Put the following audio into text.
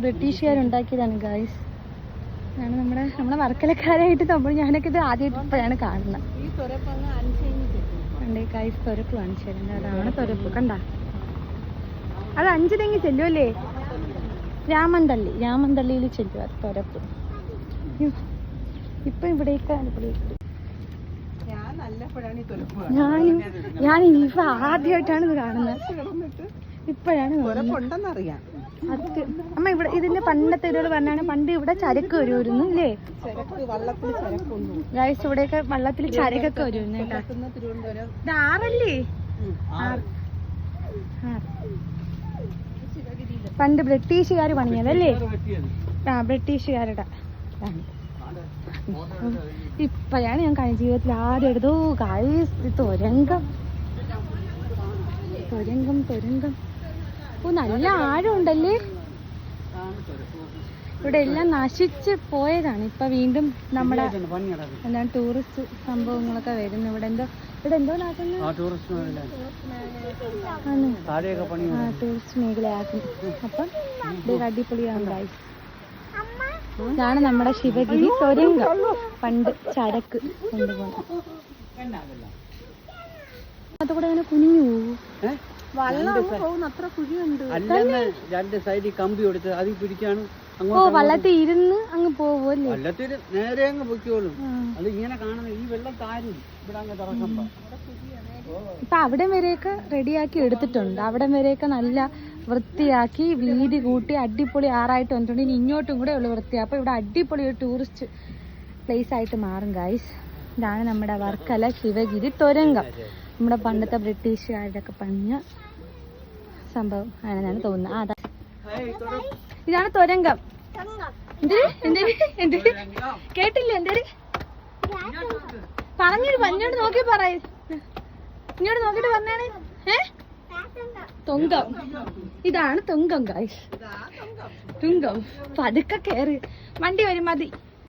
ബ്രിട്ടീഷുകാരുണ്ടാക്കിയതാണ് guys. ആണ് നമ്മുടെ വർക്കലക്കാരായിട്ട് ഞാനൊക്കെ ഇത് ആദ്യമായിട്ട് ഇപ്പോഴാണ് കാണുന്നത്. ഗായ്സ് തുരപ്പ് കാണിച്ചു തരുന്നത്. അതാണ് തുരപ്പ്. കണ്ട അത് 5 തെങ്ങ് ചെല്ലുമല്ലേ? രാമന്തള്ളിയിൽ ചെല്ലും അത് തുരപ്പ്. ഇപ്പൊ ഇവിടേക്ക് ഞാൻ ഇപ്പൊ ആദ്യമായിട്ടാണ് ഇത് കാണുന്നത്. ഇപ്പോഴാണ് അമ്മ ഇവിടെ ഇതിന്റെ പണ്ടത്തെ ഇതുകൾ പറഞ്ഞാണ് പണ്ട് ഇവിടെ ചരക്ക് വരുമായിരുന്നു അല്ലേ ഗായ്സ്? ഇവിടെയൊക്കെ വള്ളത്തിൽ ചരക്കൊക്കെ വരുമായിരുന്നു കേട്ടോ. ഇത് ആറല്ലേ? പണ്ട് ബ്രിട്ടീഷുകാർ പണിഞ്ഞതല്ലേ? ബ്രിട്ടീഷുകാരുടെ ഇപ്പോഴാണ് ഞാൻ കഴിഞ്ഞ ജീവിതത്തിൽ ആദ്യം എടുത്തു ഗായ്സ്. തുരങ്കം. ഓ നല്ല ആഴമുണ്ടല്ലേ? ഇവിടെ എല്ലാം നശിച്ച് പോയതാണ്. ഇപ്പൊ വീണ്ടും നമ്മുടെ എന്താണ് ടൂറിസ്റ്റ് സംഭവങ്ങളൊക്കെ വരുന്നു. ഇവിടെ എന്തോ ടൂറിസ്റ്റ് മേഖലയാക്കുന്നു. അപ്പം ഇത് അടിപൊളിയാണ് ഗായ്സ്. ഇതാണ് നമ്മുടെ ശിവഗിരി തുരങ്കം. പണ്ട് ചരക്ക് കൊണ്ടുപോകണം. അതുകൂടെ അങ്ങനെ കുനിഞ്ഞു വള്ളത്തിൽ ഇരുന്ന് അങ്ങ് പോവല്ലേ? നേരെ അങ്ങ് പൊയ്ക്കോളും. അത് ഇങ്ങനെ കാണുന്ന ഈ വെള്ളം താരും ഇവിടെ അങ്ങ് തുറക്കുമ്പോ. ഇപ്പൊ അവിടം വരെയൊക്കെ റെഡിയാക്കി എടുത്തിട്ടുണ്ട്. അവിടം വരെയൊക്കെ നല്ല വൃത്തിയാക്കി വീതി കൂട്ടി അടിപൊളി ആറായിട്ട് വന്നിട്ടുണ്ട്. ഇനി ഇങ്ങോട്ടും കൂടെ ഉള്ള വൃത്തിയാ. അപ്പൊ ഇവിടെ അടിപൊളി ഒരു ടൂറിസ്റ്റ് പ്ലേസ് ആയിട്ട് മാറും ഗായ്സ്. ഇതാണ് നമ്മുടെ വർക്കല ശിവഗിരി തുരങ്കം. നമ്മുടെ പണ്ടത്തെ ബ്രിട്ടീഷുകാരൊക്കെ പണിഞ്ഞ സംഭവം ആണെന്നാണ് തോന്നുന്നത്. ഇതാണ് തുരങ്കം. കേട്ടില്ല? എന്തേര് പറഞ്ഞിട്ട് ഇങ്ങോട്ട് നോക്കി പറയ്. ഇങ്ങോട്ട് നോക്കിട്ട് പറഞ്ഞാണ് തുങ്കം. ഇതാണ് തുങ്കം ഗായ്സ്. തുങ്കം. പതുക്കെ കേറി വണ്ടി വരും. മതി.